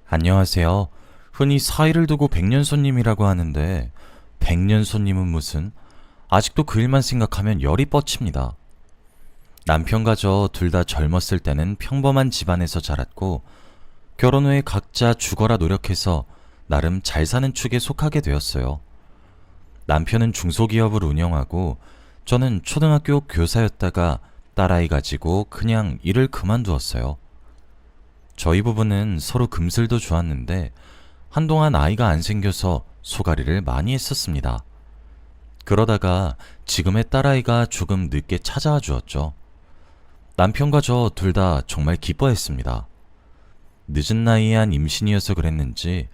안녕하세요. 흔히 사이를 두고 백년손님이라고 하는데 백년손님은 무슨? 아직도 그 일만 생각하면 열이 뻗칩니다. 남편과 저 둘 다 젊었을 때는 평범한 집안에서 자랐고 결혼 후에 각자 죽어라 노력해서 나름 잘 사는 축에 속하게 되었어요. 남편은 중소기업을 운영하고 저는 초등학교 교사였다가 딸아이 가지고 그냥 일을 그만두었어요. 저희 부부는 서로 금슬도 좋았는데 한동안 아이가 안 생겨서 소가리를 많이 했었습니다. 그러다가 지금의 딸아이가 조금 늦게 찾아와 주었죠. 남편과 저 둘 다 정말 기뻐했습니다. 늦은 나이에 한 임신이어서 그랬는지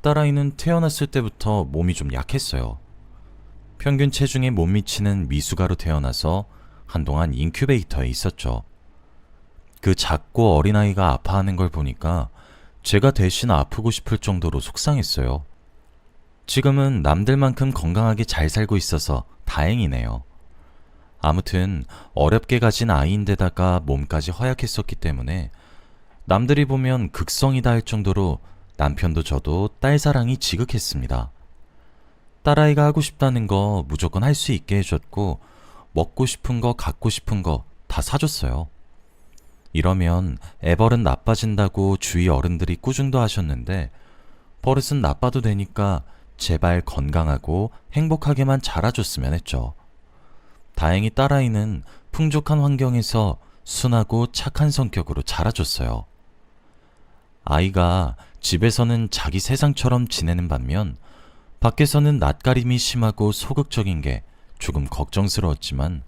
딸아이는 태어났을 때부터 몸이 좀 약했어요. 평균 체중에 못 미치는 미숙아로 태어나서 한동안 인큐베이터에 있었죠. 그 작고 어린아이가 아파하는 걸 보니까 제가 대신 아프고 싶을 정도로 속상했어요. 지금은 남들만큼 건강하게 잘 살고 있어서 다행이네요. 아무튼 어렵게 가진 아이인데다가 몸까지 허약했었기 때문에 남들이 보면 극성이다 할 정도로 남편도 저도 딸 사랑이 지극했습니다. 딸아이가 하고 싶다는 거 무조건 할 수 있게 해줬고 먹고 싶은 거 갖고 싶은 거 다 사줬어요. 이러면 애벌은 나빠진다고 주위 어른들이 꾸중도 하셨는데 버릇은 나빠도 되니까 제발 건강하고 행복하게만 자라줬으면 했죠. 다행히 딸아이는 풍족한 환경에서 순하고 착한 성격으로 자라줬어요. 아이가 집에서는 자기 세상처럼 지내는 반면 밖에서는 낯가림이 심하고 소극적인 게 조금 걱정스러웠지만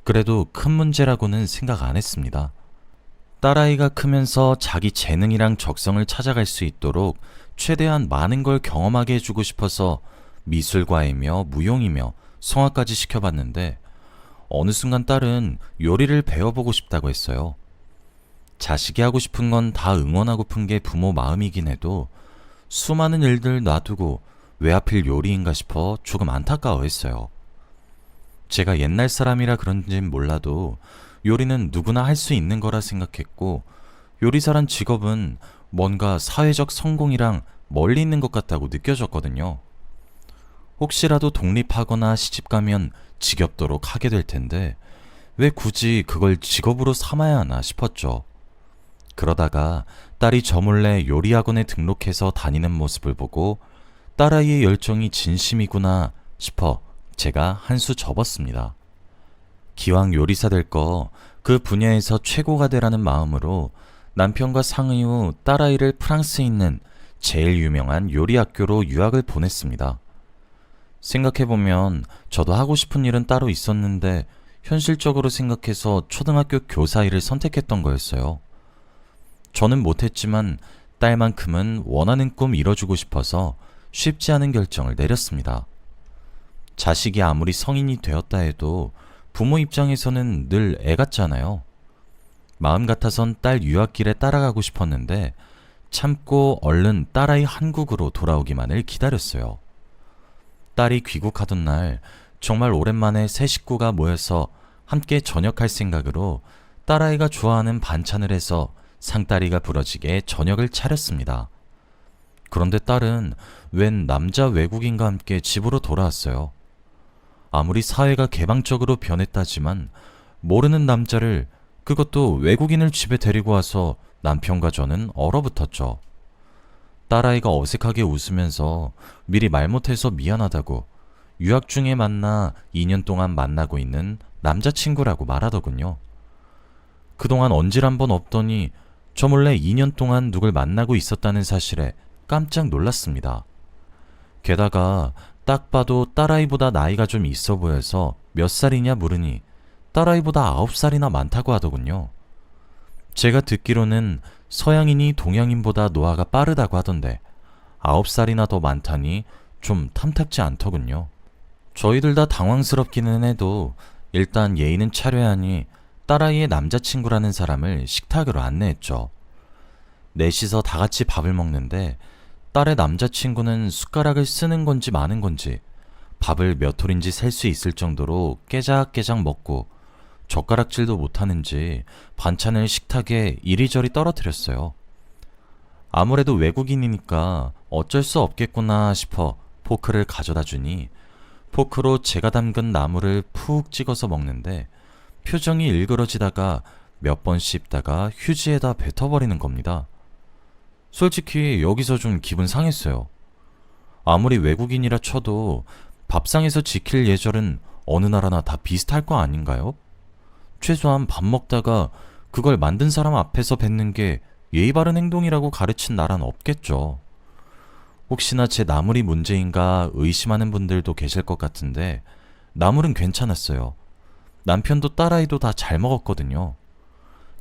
그래도 큰 문제라고는 생각 안 했습니다. 딸아이가 크면서 자기 재능이랑 적성을 찾아갈 수 있도록 최대한 많은 걸 경험하게 해주고 싶어서 미술과이며 무용이며 성악까지 시켜봤는데 어느 순간 딸은 요리를 배워보고 싶다고 했어요. 자식이 하고 싶은 건 다 응원하고픈 게 부모 마음이긴 해도 수많은 일들 놔두고 왜 하필 요리인가 싶어 조금 안타까워했어요. 제가 옛날 사람이라 그런진 몰라도 요리는 누구나 할 수 있는 거라 생각했고 요리사란 직업은 뭔가 사회적 성공이랑 멀리 있는 것 같다고 느껴졌거든요. 혹시라도 독립하거나 시집가면 지겹도록 하게 될 텐데 왜 굳이 그걸 직업으로 삼아야 하나 싶었죠. 그러다가 딸이 저 몰래 요리학원에 등록해서 다니는 모습을 보고 딸아이의 열정이 진심이구나 싶어 제가 한 수 접었습니다. 기왕 요리사 될 거 그 분야에서 최고가 되라는 마음으로 남편과 상의 후 딸아이를 프랑스에 있는 제일 유명한 요리 학교로 유학을 보냈습니다. 생각해보면 저도 하고 싶은 일은 따로 있었는데 현실적으로 생각해서 초등학교 교사 일을 선택했던 거였어요. 저는 못했지만 딸만큼은 원하는 꿈 이뤄주고 싶어서 쉽지 않은 결정을 내렸습니다. 자식이 아무리 성인이 되었다 해도 부모 입장에서는 늘 애 같잖아요. 마음 같아선 딸 유학길에 따라가고 싶었는데 참고 얼른 딸아이 한국으로 돌아오기만을 기다렸어요. 딸이 귀국하던 날 정말 오랜만에 새 식구가 모여서 함께 저녁할 생각으로 딸아이가 좋아하는 반찬을 해서 상다리가 부러지게 저녁을 차렸습니다. 그런데 딸은 웬 남자 외국인과 함께 집으로 돌아왔어요. 아무리 사회가 개방적으로 변했다지만 모르는 남자를, 그것도 외국인을 집에 데리고 와서 남편과 저는 얼어붙었죠. 딸아이가 어색하게 웃으면서 미리 말 못해서 미안하다고 유학 중에 만나 2년 동안 만나고 있는 남자친구라고 말하더군요. 그동안 언질 한번 없더니 저 몰래 2년 동안 누굴 만나고 있었다는 사실에 깜짝 놀랐습니다. 게다가 딱 봐도 딸아이보다 나이가 좀 있어 보여서 몇 살이냐 물으니 딸아이보다 9살이나 많다고 하더군요. 제가 듣기로는 서양인이 동양인보다 노화가 빠르다고 하던데 9살이나 더 많다니 좀 탐탁지 않더군요. 저희들 다 당황스럽기는 해도 일단 예의는 차려야 하니 딸아이의 남자친구라는 사람을 식탁으로 안내했죠. 넷이서 다 같이 밥을 먹는데 딸의 남자친구는 숟가락을 쓰는 건지 마는 건지 밥을 몇 톨인지 셀 수 있을 정도로 깨작깨작 먹고 젓가락질도 못하는지 반찬을 식탁에 이리저리 떨어뜨렸어요. 아무래도 외국인이니까 어쩔 수 없겠구나 싶어 포크를 가져다 주니 포크로 제가 담근 나물을 푹 찍어서 먹는데 표정이 일그러지다가 몇 번 씹다가 휴지에다 뱉어버리는 겁니다. 솔직히 여기서 좀 기분 상했어요. 아무리 외국인이라 쳐도 밥상에서 지킬 예절은 어느 나라나 다 비슷할 거 아닌가요? 최소한 밥 먹다가 그걸 만든 사람 앞에서 뱉는 게 예의 바른 행동이라고 가르친 나라는 없겠죠. 혹시나 제 나물이 문제인가 의심하는 분들도 계실 것 같은데 나물은 괜찮았어요. 남편도 딸아이도 다 잘 먹었거든요.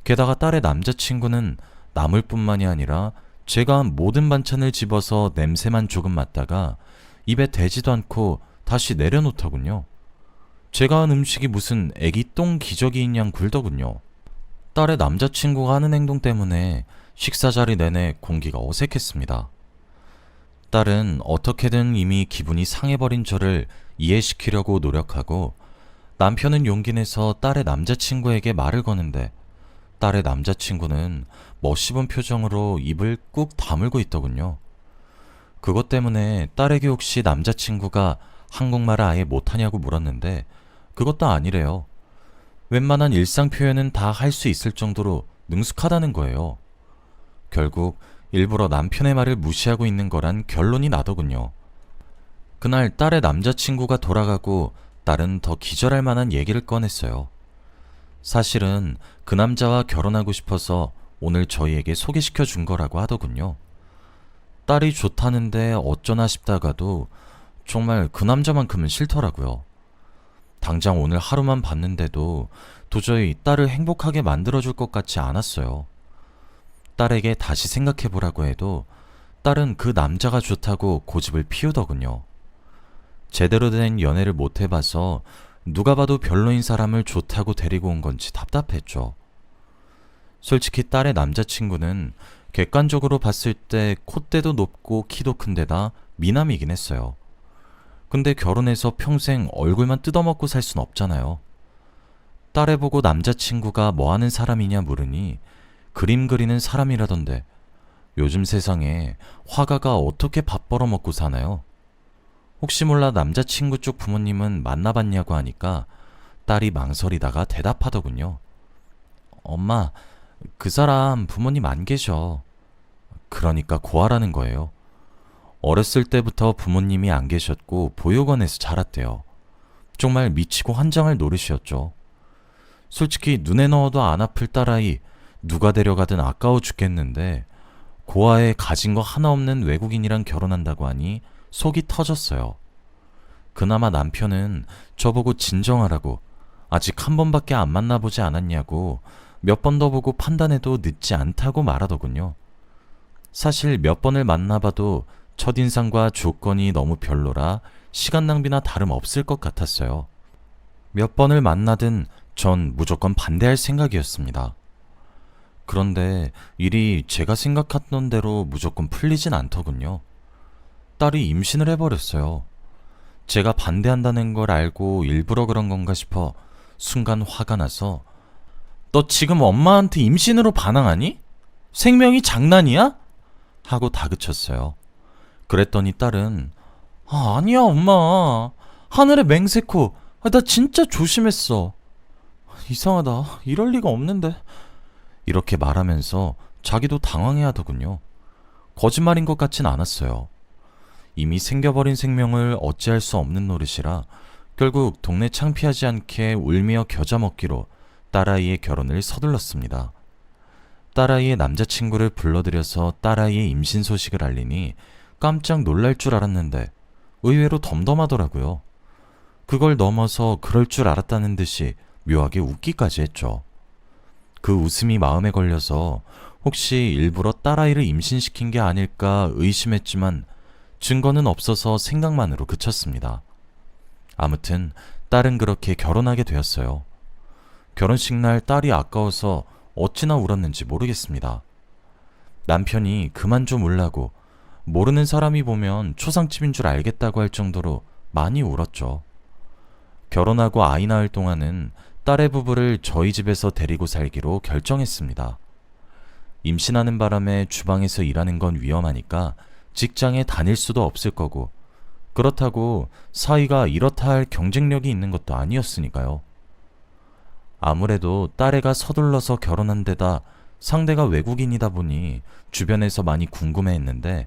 게다가 딸의 남자친구는 나물뿐만이 아니라 제가 한 모든 반찬을 집어서 냄새만 조금 맡다가 입에 대지도 않고 다시 내려놓더군요. 제가 한 음식이 무슨 애기 똥 기저귀인 양 굴더군요. 딸의 남자친구가 하는 행동 때문에 식사 자리 내내 공기가 어색했습니다. 딸은 어떻게든 이미 기분이 상해버린 저를 이해시키려고 노력하고 남편은 용기 내서 딸의 남자친구에게 말을 거는데 딸의 남자친구는 멋씹은 표정으로 입을 꾹 다물고 있더군요. 그것 때문에 딸에게 혹시 남자친구가 한국말을 아예 못하냐고 물었는데 그것도 아니래요. 웬만한 일상 표현은 다 할 수 있을 정도로 능숙하다는 거예요. 결국 일부러 남편의 말을 무시하고 있는 거란 결론이 나더군요. 그날 딸의 남자친구가 돌아가고 딸은 더 기절할 만한 얘기를 꺼냈어요. 사실은 그 남자와 결혼하고 싶어서 오늘 저희에게 소개시켜 준 거라고 하더군요. 딸이 좋다는데 어쩌나 싶다가도 정말 그 남자만큼은 싫더라고요. 당장 오늘 하루만 봤는데도 도저히 딸을 행복하게 만들어줄 것 같지 않았어요. 딸에게 다시 생각해보라고 해도 딸은 그 남자가 좋다고 고집을 피우더군요. 제대로 된 연애를 못 해봐서 누가 봐도 별로인 사람을 좋다고 데리고 온 건지 답답했죠. 솔직히 딸의 남자친구는 객관적으로 봤을 때 콧대도 높고 키도 큰데다 미남이긴 했어요. 근데 결혼해서 평생 얼굴만 뜯어먹고 살 순 없잖아요. 딸애 보고 남자친구가 뭐 하는 사람이냐 물으니 그림 그리는 사람이라던데 요즘 세상에 화가가 어떻게 밥 벌어먹고 사나요? 혹시 몰라 남자친구 쪽 부모님은 만나봤냐고 하니까 딸이 망설이다가 대답하더군요. 엄마, 그 사람 부모님 안 계셔. 그러니까 고아라는 거예요. 어렸을 때부터 부모님이 안 계셨고 보육원에서 자랐대요. 정말 미치고 환장할 노릇이었죠. 솔직히 눈에 넣어도 안 아플 딸아이 누가 데려가든 아까워 죽겠는데 고아에 가진 거 하나 없는 외국인이랑 결혼한다고 하니 속이 터졌어요. 그나마 남편은 저보고 진정하라고 아직 한 번밖에 안 만나보지 않았냐고 몇 번 더 보고 판단해도 늦지 않다고 말하더군요. 사실 몇 번을 만나봐도 첫인상과 조건이 너무 별로라 시간 낭비나 다름없을 것 같았어요. 몇 번을 만나든 전 무조건 반대할 생각이었습니다. 그런데 일이 제가 생각했던 대로 무조건 풀리진 않더군요. 딸이 임신을 해버렸어요. 제가 반대한다는 걸 알고 일부러 그런 건가 싶어 순간 화가 나서 너 지금 엄마한테 임신으로 반항하니? 생명이 장난이야? 하고 다그쳤어요. 그랬더니 딸은 아니야 엄마. 하늘에 맹세코. 나 진짜 조심했어. 이상하다. 이럴 리가 없는데. 이렇게 말하면서 자기도 당황해하더군요. 거짓말인 것 같진 않았어요. 이미 생겨버린 생명을 어찌할 수 없는 노릇이라 결국 동네 창피하지 않게 울며 겨자 먹기로 딸아이의 결혼을 서둘렀습니다. 딸아이의 남자친구를 불러들여서 딸아이의 임신 소식을 알리니 깜짝 놀랄 줄 알았는데 의외로 덤덤하더라고요. 그걸 넘어서 그럴 줄 알았다는 듯이 묘하게 웃기까지 했죠. 그 웃음이 마음에 걸려서 혹시 일부러 딸아이를 임신시킨 게 아닐까 의심했지만 증거는 없어서 생각만으로 그쳤습니다. 아무튼 딸은 그렇게 결혼하게 되었어요. 결혼식 날 딸이 아까워서 어찌나 울었는지 모르겠습니다. 남편이 그만 좀 울라고 모르는 사람이 보면 초상집인 줄 알겠다고 할 정도로 많이 울었죠. 결혼하고 아이 낳을 동안은 딸의 부부를 저희 집에서 데리고 살기로 결정했습니다. 임신하는 바람에 주방에서 일하는 건 위험하니까 직장에 다닐 수도 없을 거고, 그렇다고 사위가 이렇다 할 경쟁력이 있는 것도 아니었으니까요. 아무래도 딸애가 서둘러서 결혼한 데다 상대가 외국인이다 보니 주변에서 많이 궁금해했는데,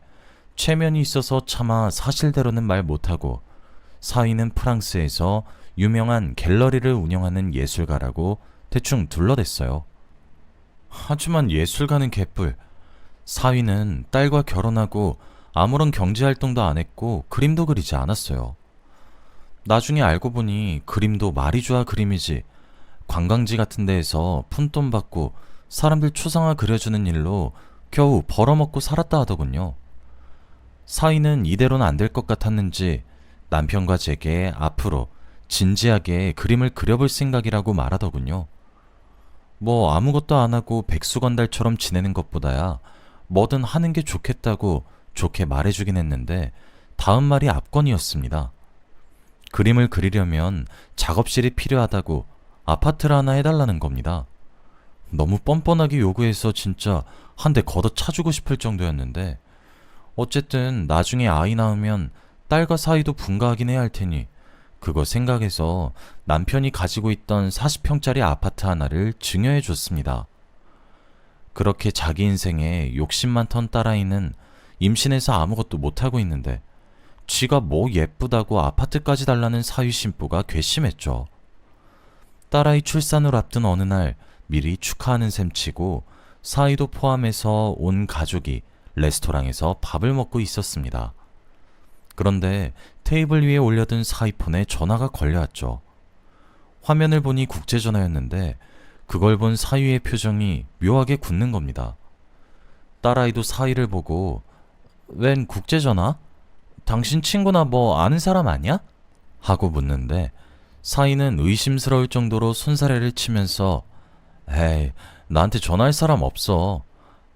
체면이 있어서 차마 사실대로는 말 못하고 사위는 프랑스에서 유명한 갤러리를 운영하는 예술가라고 대충 둘러댔어요. 하지만 예술가는 개뿔. 사위는 딸과 결혼하고 아무런 경제활동도 안 했고 그림도 그리지 않았어요. 나중에 알고 보니 그림도 말이 좋아 그림이지, 관광지 같은 데에서 푼돈 받고 사람들 초상화 그려주는 일로 겨우 벌어먹고 살았다 하더군요. 사위는 이대로는 안 될 것 같았는지 남편과 제게 앞으로 진지하게 그림을 그려볼 생각이라고 말하더군요. 뭐 아무것도 안 하고 백수건달처럼 지내는 것보다야 뭐든 하는 게 좋겠다고 좋게 말해주긴 했는데, 다음 말이 압권이었습니다. 그림을 그리려면 작업실이 필요하다고 아파트를 하나 해달라는 겁니다. 너무 뻔뻔하게 요구해서 진짜 한 대 걷어 차주고 싶을 정도였는데, 어쨌든 나중에 아이 낳으면 딸과 사이도 분가하긴 해야 할 테니 그거 생각해서 남편이 가지고 있던 40평짜리 아파트 하나를 증여해 줬습니다. 그렇게 자기 인생에 욕심 많던 딸아이는 임신해서 아무것도 못하고 있는데, 쥐가 뭐 예쁘다고 아파트까지 달라는 사위 신부가 괘씸했죠. 딸아이 출산을 앞둔 어느 날 미리 축하하는 셈치고 사위도 포함해서 온 가족이 레스토랑에서 밥을 먹고 있었습니다. 그런데 테이블 위에 올려둔 사위폰에 전화가 걸려왔죠. 화면을 보니 국제전화였는데 그걸 본 사위의 표정이 묘하게 굳는 겁니다. 딸아이도 사위를 보고 웬 국제전화? 당신 친구나 뭐 아는 사람 아니야? 하고 묻는데, 사위는 의심스러울 정도로 손사래를 치면서 에이, 나한테 전화할 사람 없어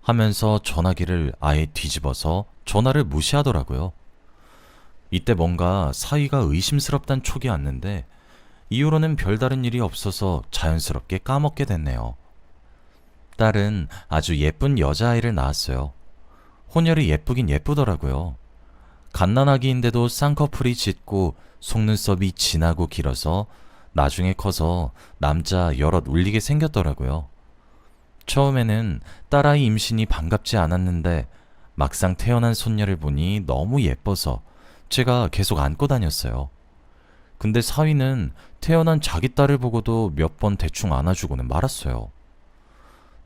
하면서 전화기를 아예 뒤집어서 전화를 무시하더라고요. 이때 뭔가 사위가 의심스럽단 촉이 왔는데 이후로는 별다른 일이 없어서 자연스럽게 까먹게 됐네요. 딸은 아주 예쁜 여자아이를 낳았어요. 혼혈이 예쁘긴 예쁘더라고요. 갓난아기인데도 쌍꺼풀이 짙고 속눈썹이 진하고 길어서 나중에 커서 남자 여럿 울리게 생겼더라고요. 처음에는 딸아이 임신이 반갑지 않았는데 막상 태어난 손녀를 보니 너무 예뻐서 제가 계속 안고 다녔어요. 근데 사위는 태어난 자기 딸을 보고도 몇 번 대충 안아주고는 말았어요.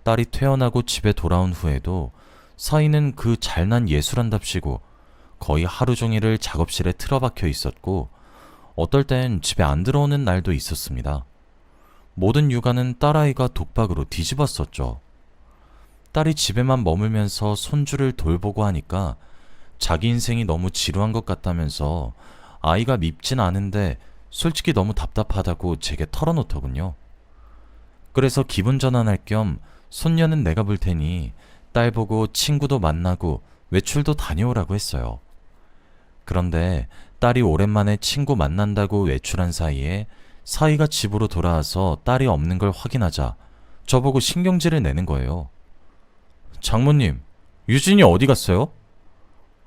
딸이 태어나고 집에 돌아온 후에도 사위는 그 잘난 예술한답시고 거의 하루 종일을 작업실에 틀어박혀 있었고, 어떨 땐 집에 안 들어오는 날도 있었습니다. 모든 육아는 딸아이가 독박으로 뒤집었었죠. 딸이 집에만 머물면서 손주를 돌보고 하니까 자기 인생이 너무 지루한 것 같다면서 아이가 밉진 않은데 솔직히 너무 답답하다고 제게 털어놓더군요. 그래서 기분 전환할 겸 손녀는 내가 볼 테니 딸 보고 친구도 만나고 외출도 다녀오라고 했어요. 그런데 딸이 오랜만에 친구 만난다고 외출한 사이에 사위가 집으로 돌아와서 딸이 없는 걸 확인하자 저보고 신경질을 내는 거예요. 장모님, 유진이 어디 갔어요?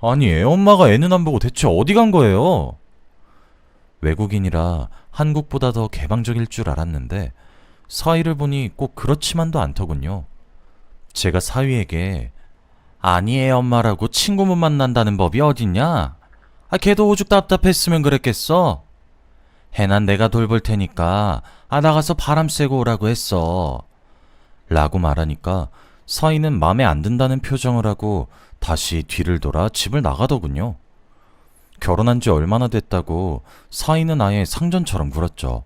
아니, 애 엄마가 애는 안 보고 대체 어디 간 거예요? 외국인이라 한국보다 더 개방적일 줄 알았는데 사위를 보니 꼭 그렇지만도 않더군요. 제가 사위에게 아니, 애 엄마라고 친구 못 만난다는 법이 어딨냐? 걔도 오죽 답답했으면 그랬겠어? 해난 내가 돌볼 테니까 나가서 바람 쐬고 오라고 했어 라고 말하니까 사위는 맘에 안 든다는 표정을 하고 다시 뒤를 돌아 집을 나가더군요. 결혼한 지 얼마나 됐다고 사위는 아예 상전처럼 굴었죠.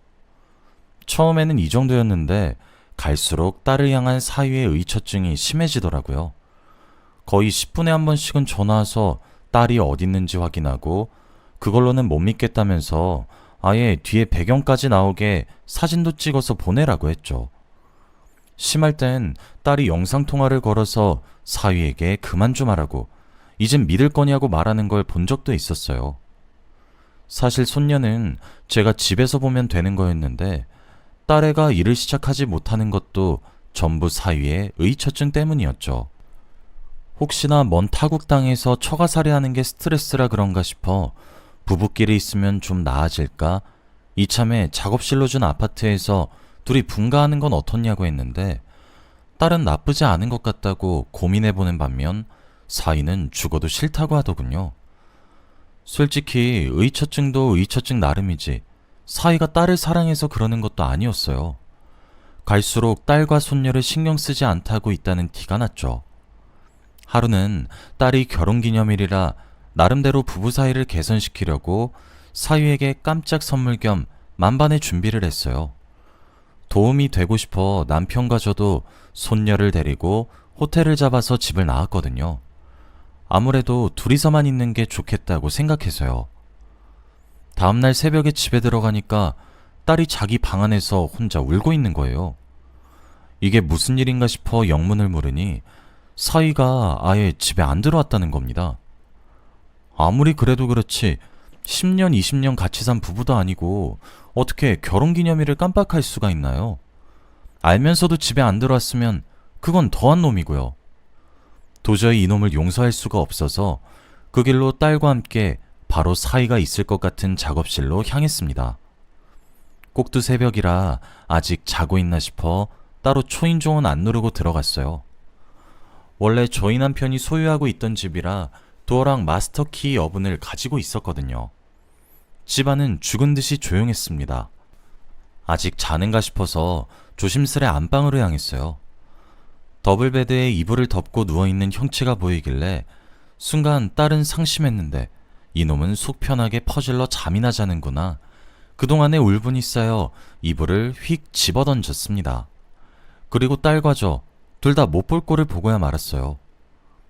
처음에는 이 정도였는데 갈수록 딸을 향한 사위의 의처증이 심해지더라고요. 거의 10분에 한 번씩은 전화와서 딸이 어디 있는지 확인하고 그걸로는 못 믿겠다면서 아예 뒤에 배경까지 나오게 사진도 찍어서 보내라고 했죠. 심할 땐 딸이 영상통화를 걸어서 사위에게 그만 좀 하라고, 이젠 믿을 거냐고 말하는 걸 본 적도 있었어요. 사실 손녀는 제가 집에서 보면 되는 거였는데 딸애가 일을 시작하지 못하는 것도 전부 사위의 의처증 때문이었죠. 혹시나 먼 타국 땅에서 처가살이하는 게 스트레스라 그런가 싶어 부부끼리 있으면 좀 나아질까 이참에 작업실로 준 아파트에서 둘이 분가하는 건 어떻냐고 했는데 딸은 나쁘지 않은 것 같다고 고민해보는 반면 사위는 죽어도 싫다고 하더군요. 솔직히 의처증도 의처증 나름이지 사위가 딸을 사랑해서 그러는 것도 아니었어요. 갈수록 딸과 손녀를 신경 쓰지 않다고 있다는 티가 났죠. 하루는 딸이 결혼기념일이라 나름대로 부부 사이를 개선시키려고 사위에게 깜짝 선물 겸 만반의 준비를 했어요. 도움이 되고 싶어 남편과 저도 손녀를 데리고 호텔을 잡아서 집을 나왔거든요. 아무래도 둘이서만 있는 게 좋겠다고 생각해서요. 다음날 새벽에 집에 들어가니까 딸이 자기 방 안에서 혼자 울고 있는 거예요. 이게 무슨 일인가 싶어 영문을 물으니 사위가 아예 집에 안 들어왔다는 겁니다. 아무리 그래도 그렇지 10년, 20년 같이 산 부부도 아니고 어떻게 결혼기념일을 깜빡할 수가 있나요? 알면서도 집에 안 들어왔으면 그건 더한 놈이고요. 도저히 이놈을 용서할 수가 없어서 그 길로 딸과 함께 바로 사위가 있을 것 같은 작업실로 향했습니다. 꼭두 새벽이라 아직 자고 있나 싶어 따로 초인종은 안 누르고 들어갔어요. 원래 저희 남편이 소유하고 있던 집이라 도어랑 마스터키 여분을 가지고 있었거든요. 집안은 죽은 듯이 조용했습니다. 아직 자는가 싶어서 조심스레 안방으로 향했어요. 더블베드에 이불을 덮고 누워있는 형체가 보이길래 순간 딸은 상심했는데 이놈은 속 편하게 퍼질러 잠이나 자는구나. 그동안의 울분이 쌓여 이불을 휙 집어던졌습니다. 그리고 딸과 저 둘 다 못 볼 꼴을 보고야 말았어요.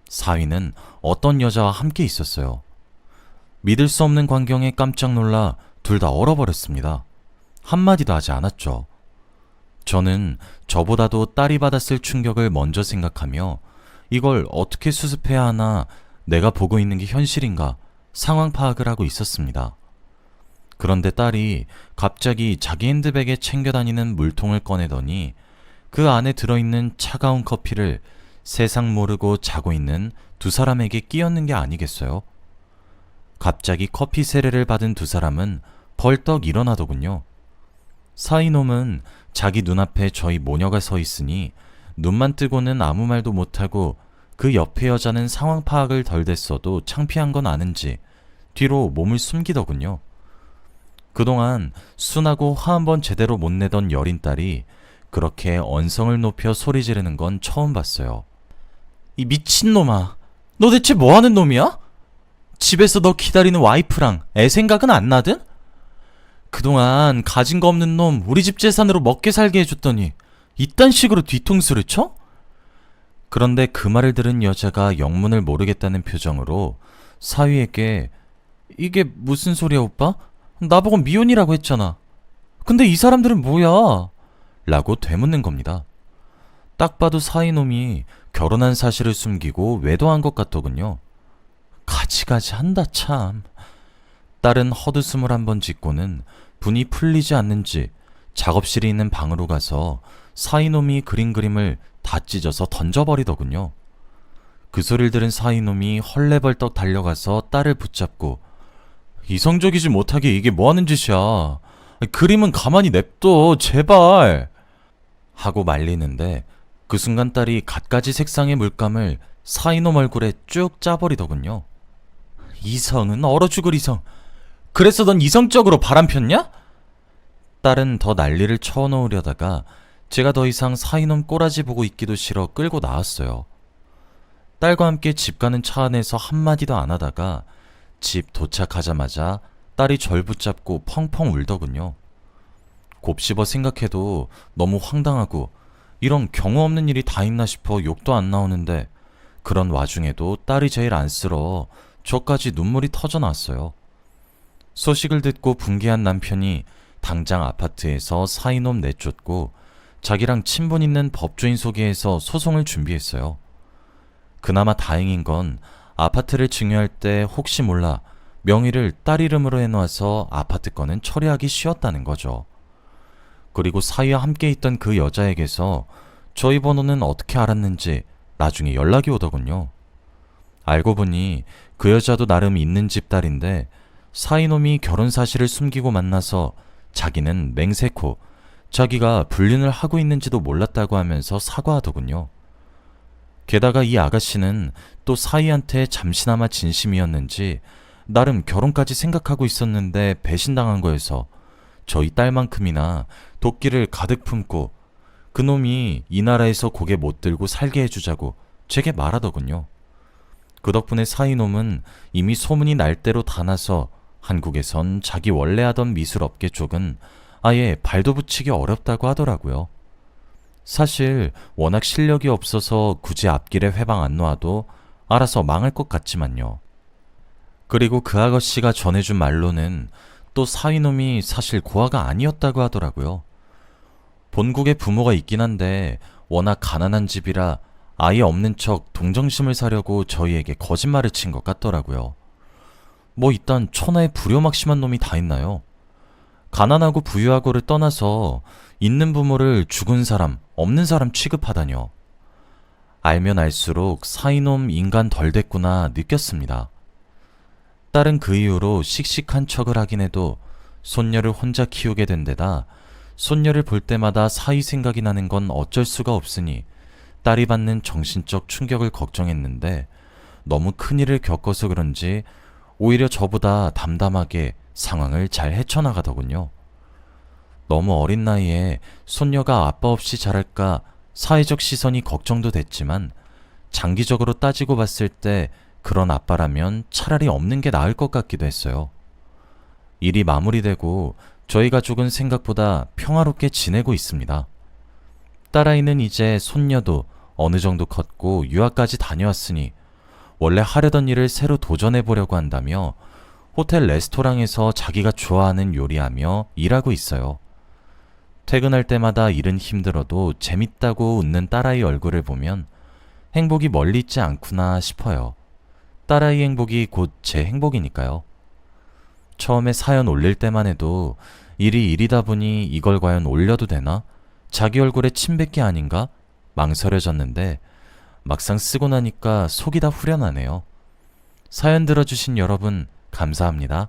사위는 어떤 여자와 함께 있었어요. 믿을 수 없는 광경에 깜짝 놀라 둘 다 얼어버렸습니다. 한마디도 하지 않았죠. 저는 저보다도 딸이 받았을 충격을 먼저 생각하며 이걸 어떻게 수습해야 하나 내가 보고 있는 게 현실인가 상황 파악을 하고 있었습니다. 그런데 딸이 갑자기 자기 핸드백에 챙겨 다니는 물통을 꺼내더니 그 안에 들어있는 차가운 커피를 세상 모르고 자고 있는 두 사람에게 끼얹는 게 아니겠어요? 갑자기 커피 세례를 받은 두 사람은 벌떡 일어나더군요. 사이놈은 자기 눈앞에 저희 모녀가 서 있으니 눈만 뜨고는 아무 말도 못하고 그 옆에 여자는 상황 파악을 덜 됐어도 창피한 건 아는지 뒤로 몸을 숨기더군요. 그동안 순하고 화 한 번 제대로 못 내던 여린 딸이 그렇게 언성을 높여 소리 지르는 건 처음 봤어요. 이 미친놈아, 너 대체 뭐하는 놈이야? 집에서 너 기다리는 와이프랑 애 생각은 안 나든? 그동안 가진 거 없는 놈 우리 집 재산으로 먹게 살게 해줬더니 이딴 식으로 뒤통수를 쳐? 그런데 그 말을 들은 여자가 영문을 모르겠다는 표정으로 사위에게 이게 무슨 소리야 오빠? 나보고 미혼이라고 했잖아. 근데 이 사람들은 뭐야? 라고 되묻는 겁니다. 딱 봐도 사위놈이 결혼한 사실을 숨기고 외도한 것 같더군요. 가지가지 한다 참. 딸은 헛웃음을 한번 짓고는 분이 풀리지 않는지 작업실이 있는 방으로 가서 사위놈이 그린 그림을 다 찢어서 던져버리더군요. 그 소리를 들은 사위놈이 헐레벌떡 달려가서 딸을 붙잡고 이성적이지 못하게 이게 뭐하는 짓이야. 그림은 가만히 냅둬 제발 하고 말리는데 그 순간 딸이 갖가지 색상의 물감을 사위놈 얼굴에 쭉 짜버리더군요. 이성은 얼어 죽을 이성. 그래서 넌 이성적으로 바람 폈냐? 딸은 더 난리를 쳐놓으려다가 제가 더 이상 사위놈 꼬라지 보고 있기도 싫어 끌고 나왔어요. 딸과 함께 집 가는 차 안에서 한마디도 안 하다가 집 도착하자마자 딸이 절 붙잡고 펑펑 울더군요. 곱씹어 생각해도 너무 황당하고 이런 경우 없는 일이 다 있나 싶어 욕도 안 나오는데 그런 와중에도 딸이 제일 안쓰러워 저까지 눈물이 터져나왔어요. 소식을 듣고 분개한 남편이 당장 아파트에서 사위놈 내쫓고 자기랑 친분 있는 법조인 소개해서 소송을 준비했어요. 그나마 다행인 건 아파트를 증여할 때 혹시 몰라 명의를 딸 이름으로 해놔서 아파트 건은 처리하기 쉬웠다는 거죠. 그리고 사위와 함께 있던 그 여자에게서 저희 번호는 어떻게 알았는지 나중에 연락이 오더군요. 알고 보니 그 여자도 나름 있는 집 딸인데 사이놈이 결혼 사실을 숨기고 만나서 자기는 맹세코 자기가 불륜을 하고 있는지도 몰랐다고 하면서 사과하더군요. 게다가 이 아가씨는 또 사이한테 잠시나마 진심이었는지 나름 결혼까지 생각하고 있었는데 배신당한 거여서 저희 딸만큼이나 도끼를 가득 품고 그놈이 이 나라에서 고개 못 들고 살게 해주자고 제게 말하더군요. 그 덕분에 사이놈은 이미 소문이 날 대로 다 나서 한국에선 자기 원래 하던 미술업계 쪽은 아예 발도 붙이기 어렵다고 하더라고요. 사실 워낙 실력이 없어서 굳이 앞길에 회방 안 놓아도 알아서 망할 것 같지만요. 그리고 그 아가씨가 전해준 말로는 또 사위놈이 사실 고아가 아니었다고 하더라고요. 본국에 부모가 있긴 한데 워낙 가난한 집이라 아예 없는 척 동정심을 사려고 저희에게 거짓말을 친 것 같더라고요. 뭐 이딴 천하의 불효막심한 놈이 다 있나요? 가난하고 부유하고를 떠나서 있는 부모를 죽은 사람, 없는 사람 취급하다뇨. 알면 알수록 사이놈 인간 덜 됐구나 느꼈습니다. 딸은 그 이후로 씩씩한 척을 하긴 해도 손녀를 혼자 키우게 된 데다 손녀를 볼 때마다 사이 생각이 나는 건 어쩔 수가 없으니 딸이 받는 정신적 충격을 걱정했는데 너무 큰일을 겪어서 그런지 오히려 저보다 담담하게 상황을 잘 헤쳐나가더군요. 너무 어린 나이에 손녀가 아빠 없이 자랄까 사회적 시선이 걱정도 됐지만 장기적으로 따지고 봤을 때 그런 아빠라면 차라리 없는 게 나을 것 같기도 했어요. 일이 마무리되고 저희 가족은 생각보다 평화롭게 지내고 있습니다. 딸아이는 이제 손녀도 어느 정도 컸고 유학까지 다녀왔으니 원래 하려던 일을 새로 도전해보려고 한다며 호텔 레스토랑에서 자기가 좋아하는 요리하며 일하고 있어요. 퇴근할 때마다 일은 힘들어도 재밌다고 웃는 딸아이 얼굴을 보면 행복이 멀리 있지 않구나 싶어요. 딸아이 행복이 곧 제 행복이니까요. 처음에 사연 올릴 때만 해도 일이 일이다 보니 이걸 과연 올려도 되나? 자기 얼굴에 침 뱉기 아닌가? 망설여졌는데 막상 쓰고 나니까 속이 다 후련하네요. 사연 들어주신 여러분 감사합니다.